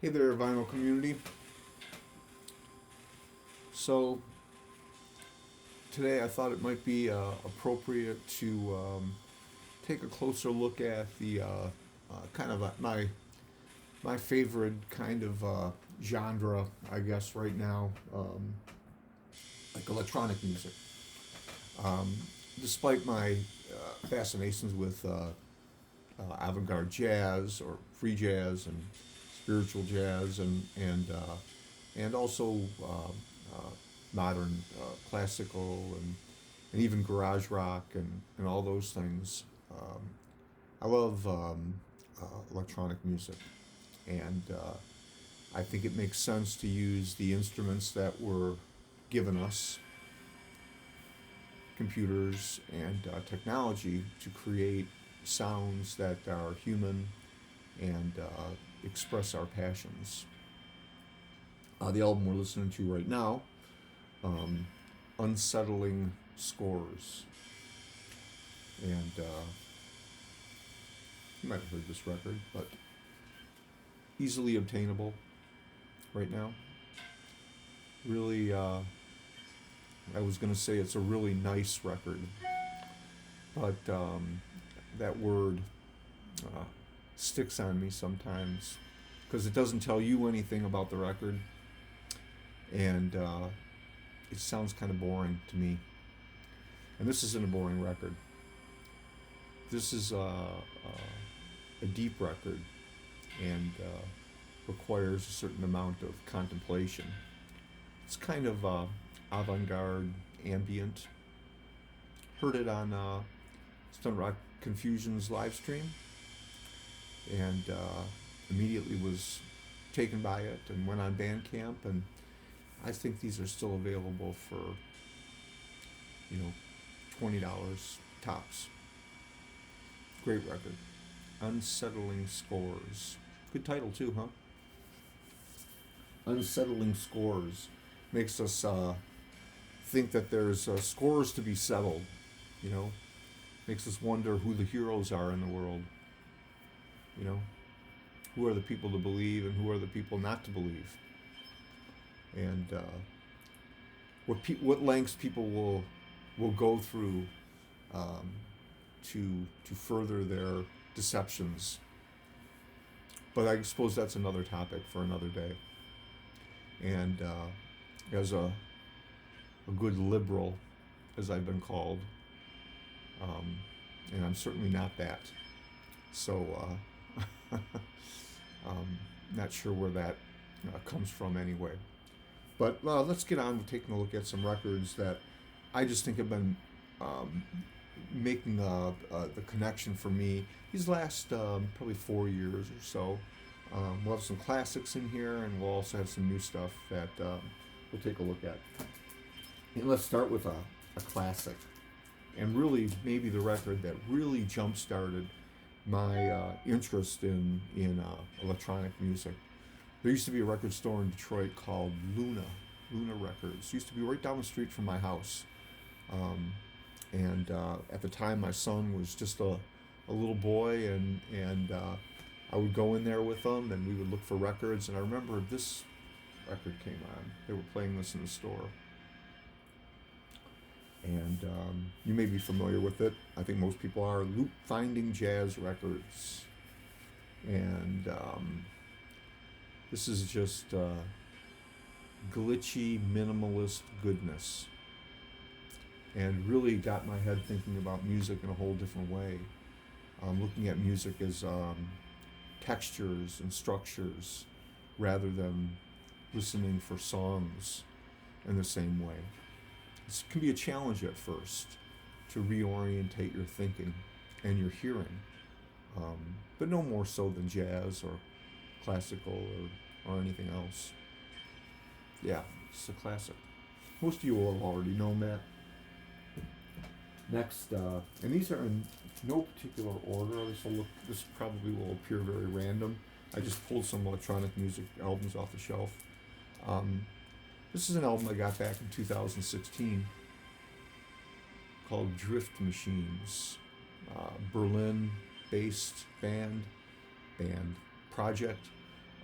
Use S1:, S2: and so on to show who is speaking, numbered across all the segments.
S1: Hey there, vinyl community. So today I thought it might be appropriate to take a closer look at the kind of my favorite kind of genre, I guess, right now, like electronic music. Um, Despite my fascinations with avant-garde jazz or free jazz and spiritual jazz and also modern classical and even garage rock and all those things. I love electronic music, and I think it makes sense to use the instruments that were given us, computers and technology, to create sounds that are human and express our passions. The album we're listening to right now, um, Unsettling Scores. And you might have heard this record, but easily obtainable right now. Really, I was going to say it's a really nice record, but that word uh, sticks on me sometimes because it doesn't tell you anything about the record, and it sounds kind of boring to me. And this isn't a boring record. This is a deep record and requires a certain amount of contemplation. It's kind of avant-garde, ambient. Heard it on Stone Rock Confusion's live stream, and immediately was taken by it and went on Bandcamp, and I think these are still available for, $20 tops. Great record. Unsettling Scores. Good title too, huh? Unsettling Scores makes us think that there's scores to be settled, you know? Makes us wonder who the heroes are in the world, you know? Who are the people to believe and who are the people not to believe? And what lengths people will go through um, to further their deceptions. But I suppose that's another topic for another day. And as a good liberal, as I've been called, and I'm certainly not that. So, not sure where that comes from anyway. But let's get on with taking a look at some records that I just think have been um, making the connection for me these last probably 4 years or so. We'll have some classics in here, and we'll also have some new stuff that we'll take a look at. And let's start with a classic, and really maybe the record that really jump-started my interest in electronic music. There used to be a record store in Detroit called Luna Records. It used to be right down the street from my house. And at the time, my son was just a little boy, and I would go in there with them, and we would look for records. And I remember this record came on. They were playing this in the store. And you may be familiar with it. I think most people are. Loop Finding Jazz Records. And this is just glitchy, minimalist goodness. And really got my head thinking about music in a whole different way. Looking at music as textures and structures rather than listening for songs in the same way. It can be a challenge at first to reorientate your thinking and your hearing, but no more so than jazz or classical or anything else. Yeah, it's a classic. Most of you will have already known that. Next, and these are in no particular order. This probably will appear very random. I just pulled some electronic music albums off the shelf. This is an album I got back in 2016 called Drift Machines. Berlin-based band project.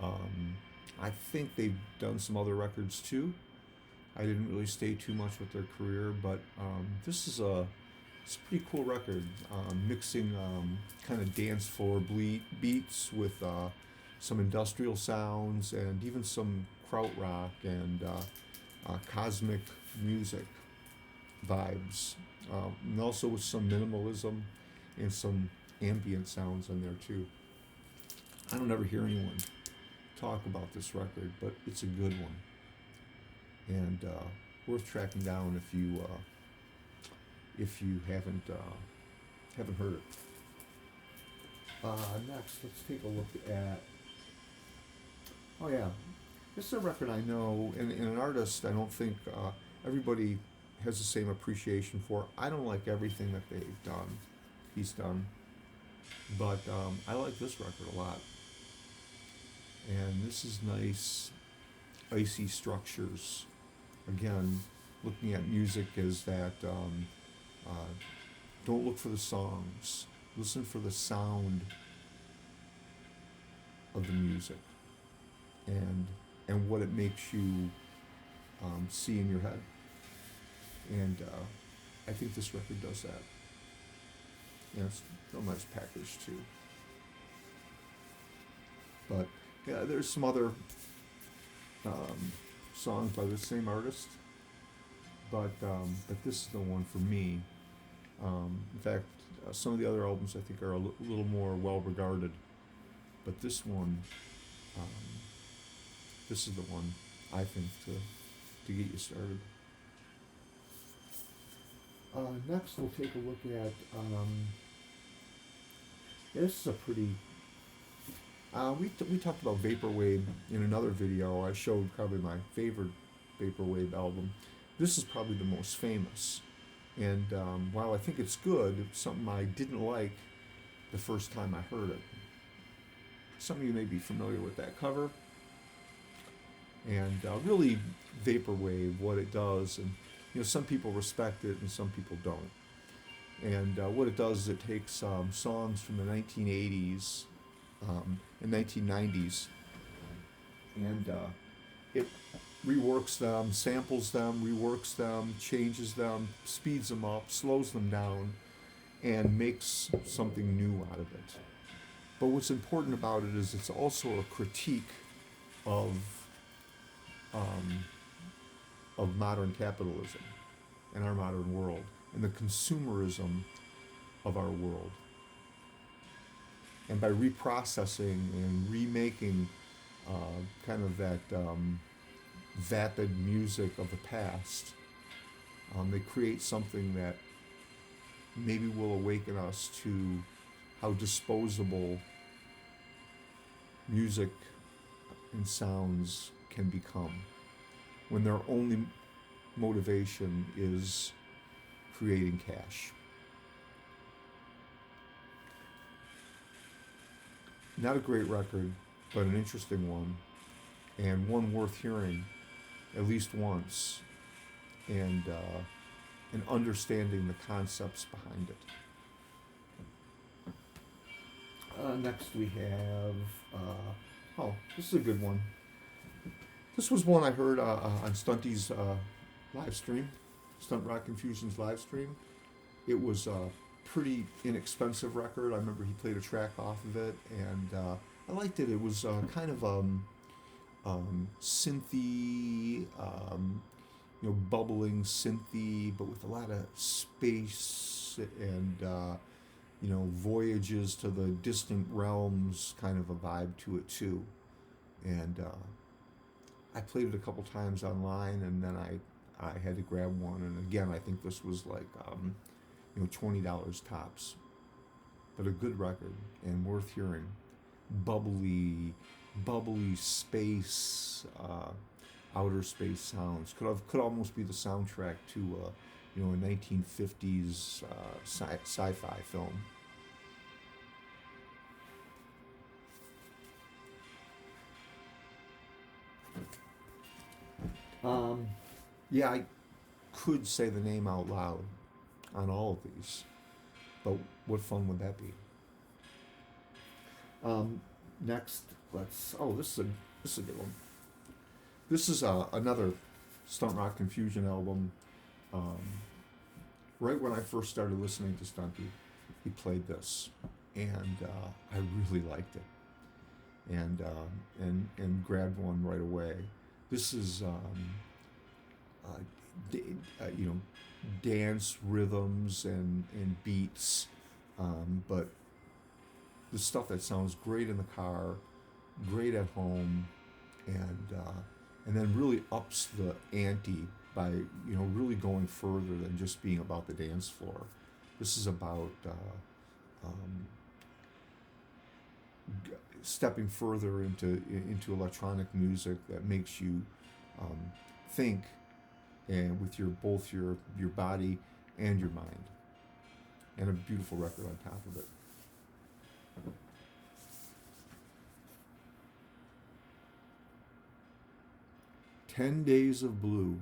S1: Um, I think they've done some other records too. I didn't really stay too much with their career, but this is it's a pretty cool record. Mixing kind of dance floor beats with some industrial sounds and even some krautrock and cosmic music vibes, and also with some minimalism and some ambient sounds in there too. I don't ever hear anyone talk about this record, but it's a good one and worth tracking down if you haven't heard it. Next, let's take a look at. Oh yeah, this is a record I know, and an artist I don't think everybody has the same appreciation for. I don't like everything that he's done, but I like this record a lot. And this is nice, Icy Structures. Again, looking at music is that don't look for the songs, listen for the sound of the music and what it makes you see in your head. And I think this record does that. Yeah, it's a real nice package too. But yeah, there's some other songs by the same artist, but this is the one for me. In fact, some of the other albums I think are a little more well regarded, but this one, this is the one I think to get you started. Next, we'll take a look at. This is a pretty. We talked about Vaporwave in another video. I showed probably my favorite Vaporwave album. This is probably the most famous. And while I think it's good, it's something I didn't like the first time I heard it. Some of you may be familiar with that cover. And really, Vaporwave, what it does, and some people respect it and some people don't. And what it does is it takes songs from the 1980s and 1990s, and it reworks them, samples them, reworks them, changes them, speeds them up, slows them down, and makes something new out of it. But what's important about it is it's also a critique of modern capitalism and our modern world and the consumerism of our world. And by reprocessing and remaking kind of that vapid music of the past, they create something that maybe will awaken us to how disposable music and sounds can become when their only motivation is creating cash. Not a great record, but an interesting one, and one worth hearing at least once, and understanding the concepts behind it. Next we have, this is a good one. This was one I heard on Stunty's live stream, Stunt Rock Infusion's live stream. It was a pretty inexpensive record. I remember he played a track off of it, and I liked it. It was kind of synthy, bubbling synthy, but with a lot of space and voyages to the distant realms, kind of a vibe to it too. And I played it a couple times online, and then I had to grab one. And again, I think this was like $20 tops, but a good record and worth hearing. Bubbly space, outer space sounds. Could almost be the soundtrack to a 1950s sci-fi film. Yeah, I could say the name out loud on all of these, but what fun would that be? Next, this is a good one. This is another Stunt Rock Confusion album. Um, right when I first started listening to Stunky, he played this, and I really liked it, and grabbed one right away. This is you know, dance rhythms and beats, but the stuff that sounds great in the car, great at home, and then really ups the ante by, you know, really going further than just being about the dance floor. This is about um, stepping further into electronic music that makes you think, and with your body and your mind, and a beautiful record on top of it. 10 Days of Blue.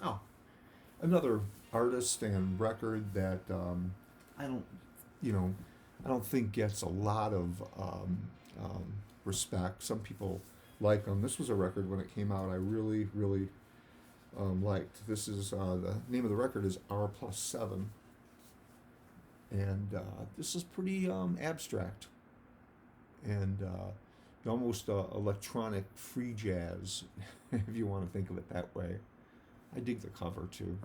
S1: Oh, another artist and record that I don't, you know, I don't think gets a lot of respect. Some people like them. This was a record when it came out I really, really liked. This is the name of the record is R+7, and this is pretty abstract and almost electronic free jazz, if you want to think of it that way. I dig the cover too.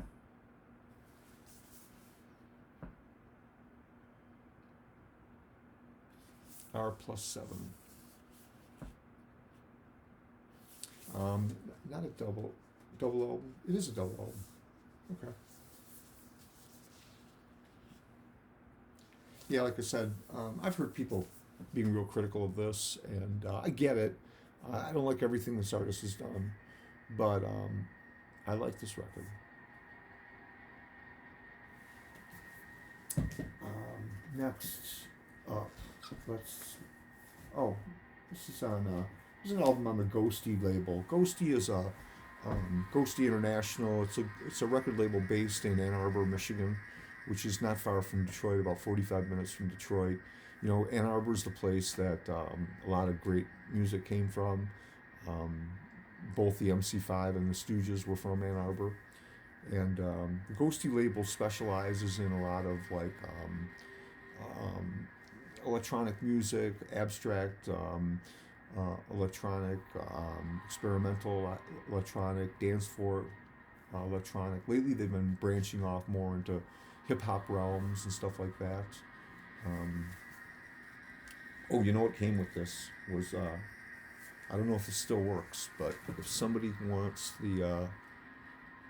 S1: R+7. Not a double album. It is a double album. Okay. Yeah, like I said, I've heard people being real critical of this, and I get it. I don't like everything this artist has done, but I like this record. Next up, this is this is an album on the Ghosty label. Ghosty is a Ghosty International. It's a record label based in Ann Arbor, Michigan, which is not far from Detroit, about 45 minutes from Detroit. You know, Ann Arbor is the place that a lot of great music came from. Both the MC5 and the Stooges were from Ann Arbor. And the Ghosty label specializes in a lot of like electronic music, abstract electronic, experimental electronic, dance floor electronic. Lately they've been branching off more into hip-hop realms and stuff like that. Oh, you know what came with this was, I don't know if it still works, but if somebody wants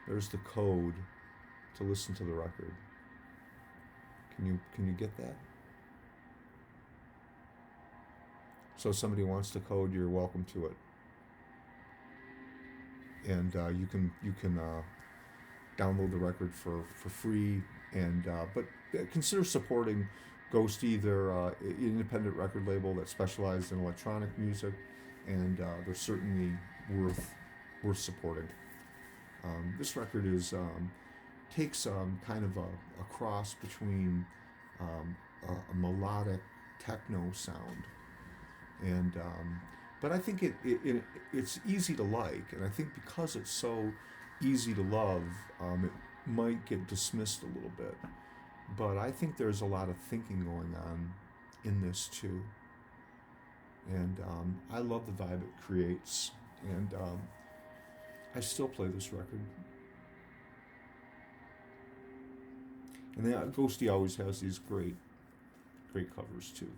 S1: there's the code to listen to the record. Can you get that? So if somebody wants the code, you're welcome to it. And you can download the record for free, and but consider supporting Ghosty. They're an independent record label that specializes in electronic music, and they're certainly worth supporting. This record takes kind of a cross between a melodic techno sound, and but I think it's easy to like, and I think because it's so easy to love, it might get dismissed a little bit. But I think there's a lot of thinking going on in this too, and I love the vibe it creates, and I still play this record. And Ghosty always has these great covers too.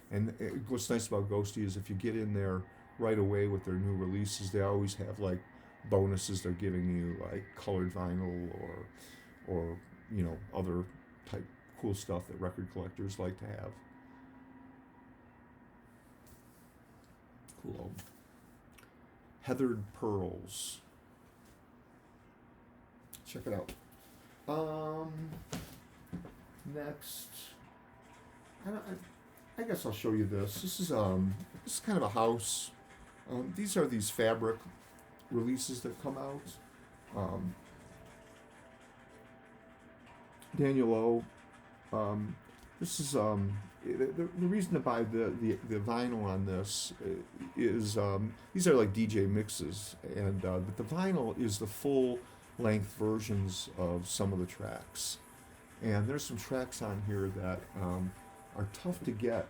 S1: And what's nice about Ghosty is if you get in there right away with their new releases, they always have like bonuses they're giving you, like colored vinyl or you know, other type cool stuff that record collectors like to have. Cool. Heathered Pearls. Check it out. Next, I guess I'll show you this. This is kind of a house. These are these fabric releases that come out. Daniel O. This is the reason to buy the vinyl on this is these are like DJ mixes, and but the vinyl is the full length versions of some of the tracks, and there's some tracks on here that are tough to get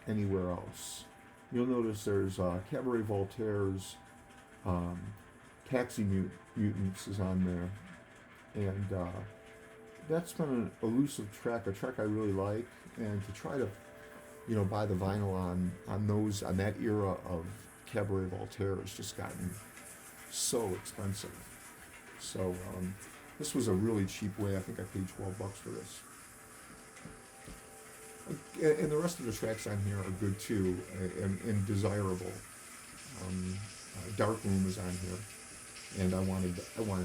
S1: anywhere else. You'll notice there's Cabaret Voltaire's um, Mutants is on there, and that's been an elusive track, a track I really like, and to try to, buy the vinyl on that era of Cabaret Voltaire has just gotten so expensive. So this was a really cheap way. I think I paid $12 for this. And the rest of the tracks on here are good too, and desirable. Dark Room is on here, and I wanted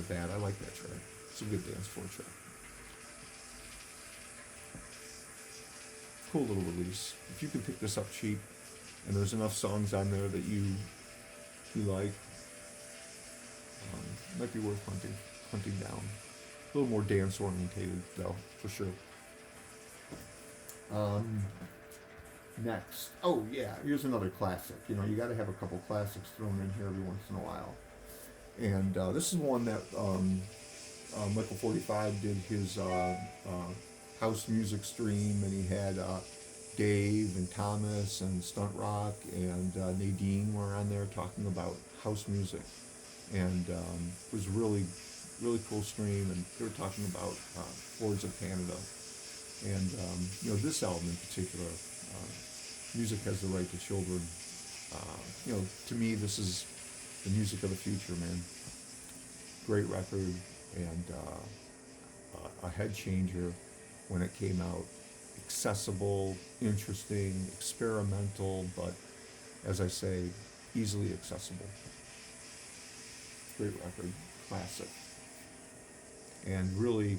S1: that. I like that track. It's a good dance floor track. Cool little release. If you can pick this up cheap, and there's enough songs on there that you like, might be worth hunting down. A little more dance orientated though, for sure. Next, here's another classic. You got to have a couple classics thrown in here every once in a while. And this is one that Michael 45 did his house music stream, and he had Dave and Thomas and Stunt Rock and Nadine were on there talking about house music, and it was really cool stream, and they were talking about Boards of Canada, and this album in particular, Music Has the Right to Children. To me, this is the music of the future, man. Great record, and a head changer when it came out. Accessible, interesting, experimental, but as I say, easily accessible. Great record, classic, and really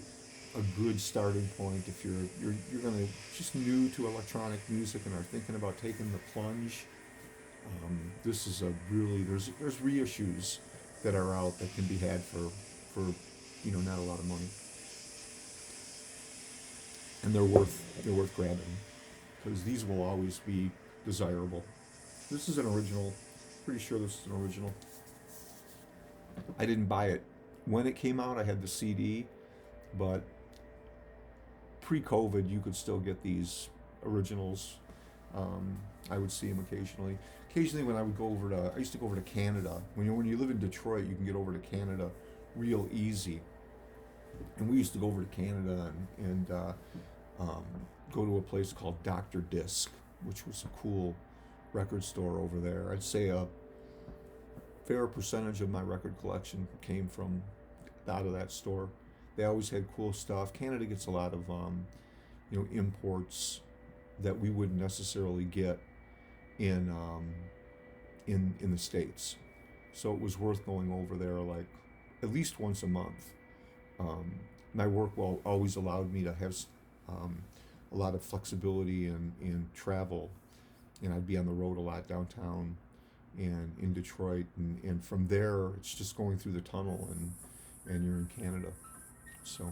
S1: a good starting point if you're gonna just new to electronic music and are thinking about taking the plunge. This is a really there's reissues that are out that can be had for not a lot of money, and they're worth grabbing, because these will always be desirable. This is an original. Pretty sure this is an original. I didn't buy it when it came out. I had the CD, but pre-COVID, you could still get these originals. I would see them occasionally. Occasionally, when I would go I used to go over to Canada. When you live in Detroit, you can get over to Canada real easy. And we used to go over to Canada and go to a place called Dr. Disc, which was a cool record store over there. I'd say a fair percentage of my record collection came from out of that store. They always had cool stuff. Canada gets a lot of imports that we wouldn't necessarily get in the States. So it was worth going over there like at least once a month. My work always allowed me to have a lot of flexibility in travel, and I'd be on the road a lot downtown and in Detroit, and from there it's just going through the tunnel and you're in Canada. So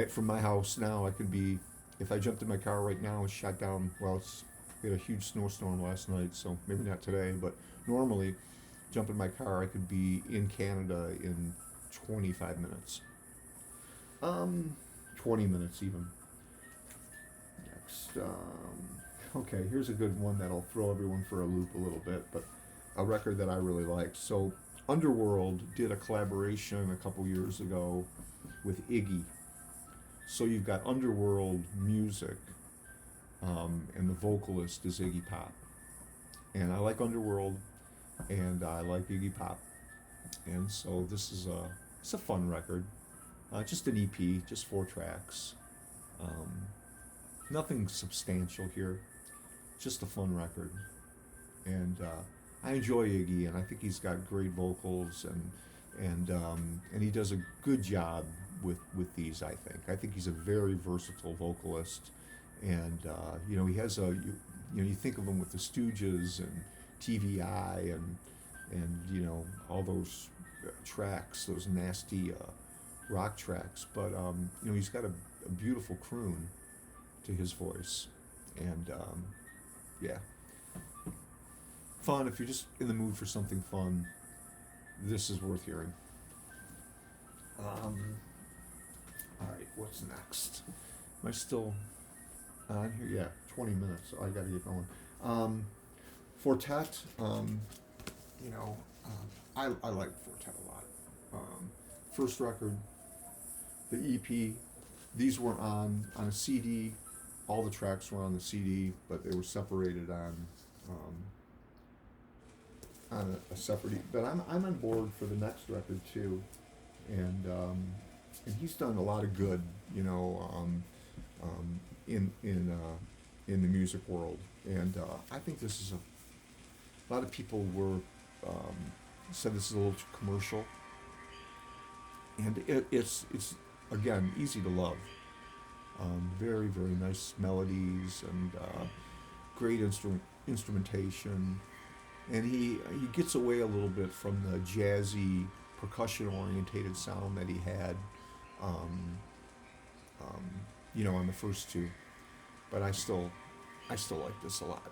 S1: from my house now, I could be, if I jumped in my car right now and shot down, we had a huge snowstorm last night, so maybe not today, but normally jump in my car, I could be in Canada in 25 minutes. 20 minutes even. Next, okay, here's a good one that'll throw everyone for a loop a little bit, but a record that I really liked. So Underworld did a collaboration a couple years ago with Iggy. So you've got Underworld music, and the vocalist is Iggy Pop. And I like Underworld, and I like Iggy Pop. And so this is it's a fun record. Just an EP, just 4 tracks. Nothing substantial here, just a fun record. And I enjoy Iggy, and I think he's got great vocals, and he does a good job with these. I think he's a very versatile vocalist, and he has you think of him with the Stooges and TVI and all those tracks, those nasty rock tracks, but he's got a beautiful croon to his voice, and yeah, fun. If you're just in the mood for something fun, this is worth hearing. All right, what's next? Am I still on here? Yeah, 20 minutes. So I got to get going. Fortet. I like Fortet a lot. First record, the EP. These were on a CD. All the tracks were on the CD, but they were separated on a separate. But I'm on board for the next record too, and he's done a lot of good, in the music world, and I think this is a lot of people were said this is a little too commercial, and it's again easy to love. Very, very nice melodies and great instrumentation, and he gets away a little bit from the jazzy percussion orientated sound that he had on the first two, but I still like this a lot.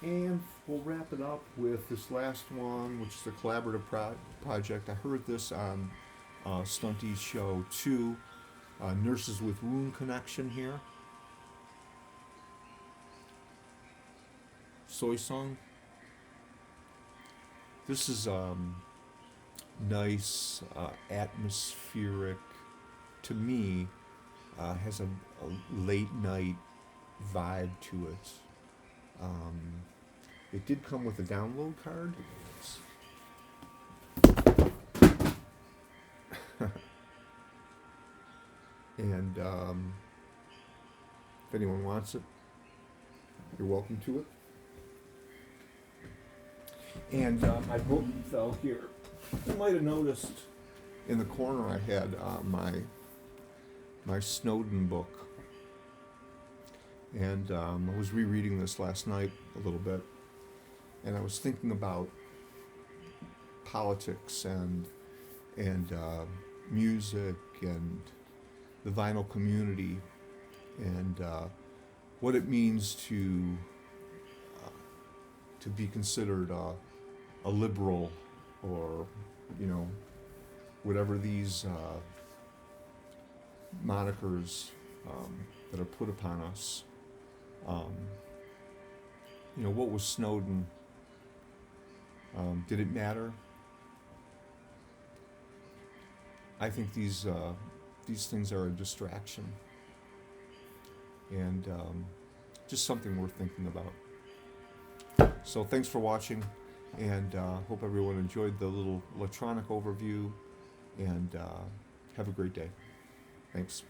S1: And we'll wrap it up with this last one, which is a collaborative project. I heard this on Stunky's show too. Nurses with Wound Connection here. Soy Song. This is nice, atmospheric. To me, has a late night vibe to it. It did come with a download card. And if anyone wants it, you're welcome to it. And my book fell here. You might have noticed in the corner I had my Snowden book. And I was rereading this last night a little bit, and I was thinking about politics and music and the vinyl community and what it means to be considered a liberal, or whatever these monikers that are put upon us. What was Snowden? Did it matter? I think these things are a distraction, and just something worth thinking about. So thanks for watching, and hope everyone enjoyed the little electronic overview, and have a great day. Thanks.